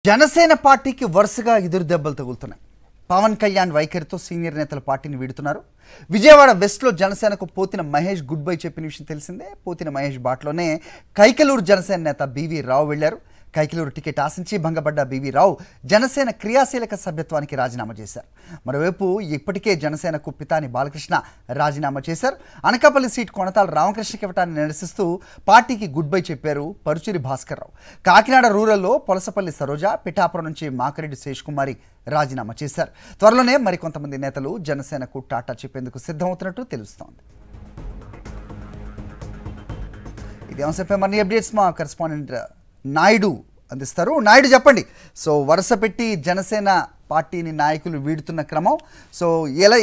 జనసేన పార్టీకి వరుసగా ఎదురు దెబ్బలు తగులుతున్నాయి. పవన్ కళ్యాణ్ వైఖరితో సీనియర్ నేతలు పార్టీని వీడుతున్నారు. విజయవాడ వెస్ట్లో జనసేనకు పోతిన మహేష్ గుడ్ బై చెప్పిన విషయం తెలిసిందే. పోతిన మహేష్ బాట్లోనే కైకలూరు జనసేన నేత బీవీ రావు వెళ్లారు. కైకలూరు టికెట్ ఆశించి భంగపడ్డ బీవీ రావు జనసేన క్రియాశీలక సభ్యత్వానికి రాజీనామా చేశారు. మరోవైపు ఇప్పటికే జనసేనకు పితాని బాలకృష్ణ రాజీనామా చేశారు. అనకాపల్లి సీట్ కొనతాల రామకృష్ణకి ఇవ్వటాన్ని నిరసిస్తూ పార్టీకి గుడ్ బై చెప్పారు పరుచూరి భాస్కర్ రావు. కాకినాడ రూరల్లో పొలసపల్లి సరోజ, పిఠాపురం నుంచి మాకరెడ్డి శేష్ కుమారి రాజీనామా చేశారు. త్వరలోనే మరికొంతమంది నేతలు జనసేనకు టాటా చెప్పేందుకు సిద్ధమవుతున్నట్టు తెలుస్తోంది. ఇదే అంశంపై మరిన్ని అప్డేట్స్ మా కరెస్పాండెంట్ నాయుడు అందిస్తారు. నాయుడు చెప్పండి. సో వరుస పెట్టి జనసేన పార్టీని నాయకులు వీడుతున్న క్రమం సో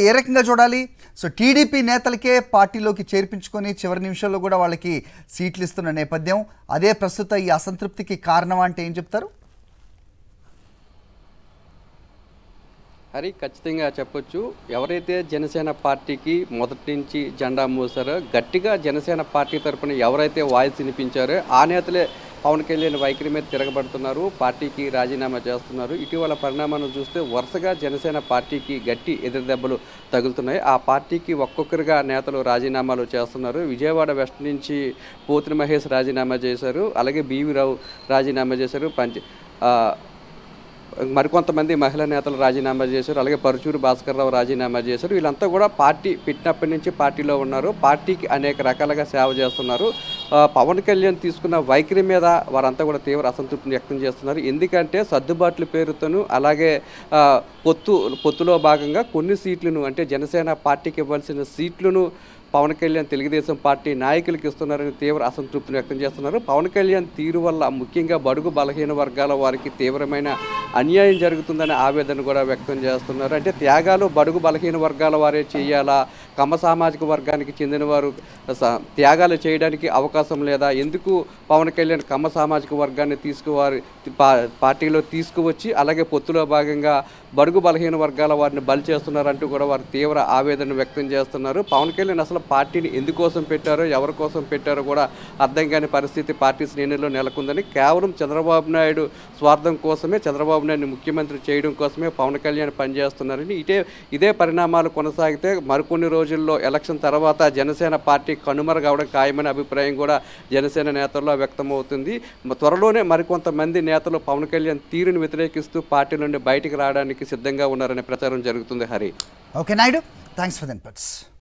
ఏ రకంగా చూడాలి? సో టీడీపీ నేతలకే పార్టీలోకి చేర్పించుకొని చివరి నిమిషంలో కూడా వాళ్ళకి సీట్లు ఇస్తున్న నేపథ్యం, అదే ప్రస్తుత ఈ అసంతృప్తికి కారణం అంటే ఏం చెప్తారు? హరి, ఖచ్చితంగా చెప్పొచ్చు. ఎవరైతే జనసేన పార్టీకి మొదటి నుంచి జెండా మూసారో, గట్టిగా జనసేన పార్టీ తరఫున ఎవరైతే వాయిస్ వినిపించారో ఆ నేతలే పవన్ కళ్యాణ్ వైఖరి మీద తిరగబడుతున్నారు, పార్టీకి రాజీనామా చేస్తున్నారు. ఇటీవల పరిణామాలను చూస్తే వరుసగా జనసేన పార్టీకి గట్టి ఎదురుదెబ్బలు తగులుతున్నాయి. ఆ పార్టీకి ఒక్కొక్కరుగా నేతలు రాజీనామాలు చేస్తున్నారు. విజయవాడ వెస్ట్ నుంచి పోతిన మహేష్ రాజీనామా చేశారు, అలాగే బీవీ రావు రాజీనామా చేశారు, మరికొంతమంది మహిళా నేతలు రాజీనామా చేశారు, అలాగే పరుచూరి భాస్కర్ రావు రాజీనామా చేశారు. వీళ్ళంతా కూడా పార్టీ పెట్టినప్పటి నుంచి పార్టీలో ఉన్నారు, పార్టీకి అనేక రకాలుగా సేవ చేస్తున్నారు. పవన్ కళ్యాణ్ తీసుకున్న వైఖరి మీద వారంతా కూడా తీవ్ర అసంతృప్తిని వ్యక్తం చేస్తున్నారు. ఎందుకంటే సర్దుబాట్ల పేరుతోనూ అలాగే పొత్తులో భాగంగా కొన్ని సీట్లను, అంటే జనసేన పార్టీకి ఇవ్వాల్సిన సీట్లను పవన్ కళ్యాణ్ తెలుగుదేశం పార్టీ నాయకులకు ఇస్తున్నారని తీవ్ర అసంతృప్తిని వ్యక్తం చేస్తున్నారు. పవన్ కళ్యాణ్ తీరు వల్ల ముఖ్యంగా బడుగు బలహీన వర్గాల వారికి తీవ్రమైన అన్యాయం జరుగుతుందని ఆవేదన కూడా వ్యక్తం చేస్తున్నారు. అంటే త్యాగాలు బడుగు బలహీన వర్గాల వారే చేయాలా, కమ్మ సామాజిక వర్గానికి చెందిన వారు త్యాగాలు చేయడానికి అవకాశం లేదా, ఎందుకు పవన్ కళ్యాణ్ కమ్మ సామాజిక వర్గాన్ని పార్టీలో తీసుకువచ్చి అలాగే పొత్తులో భాగంగా బడుగు బలహీన వర్గాల వారిని బలి చేస్తున్నారంటూ కూడా వారు తీవ్ర ఆవేదన వ్యక్తం చేస్తున్నారు. పవన్ కళ్యాణ్ అసలు పార్టీని ఎందుకోసం పెట్టారో, ఎవరి కోసం పెట్టారో కూడా అర్థం కాని పరిస్థితి పార్టీ శ్రేణుల్లో నెలకొందని, కేవలం చంద్రబాబు నాయుడు స్వార్థం కోసమే, చంద్రబాబు నాయుడిని ముఖ్యమంత్రి చేయడం కోసమే పవన్ కళ్యాణ్ పనిచేస్తున్నారని, ఇదే పరిణామాలు కొనసాగితే మరికొన్ని రోజుల్లో ఎలక్షన్ తర్వాత జనసేన పార్టీ కనుమరుగవడం ఖాయమనే అభిప్రాయం కూడా జనసేన నేతల్లో వ్యక్తమవుతుంది. త్వరలోనే మరికొంతమంది నేతలు పవన్ కళ్యాణ్ తీరును వ్యతిరేకిస్తూ పార్టీ నుండి బయటికి రావడానికి సిద్ధంగా ఉన్నారనే ప్రచారం జరుగుతుంది. Hari. Okay Naidu, thanks for the inputs.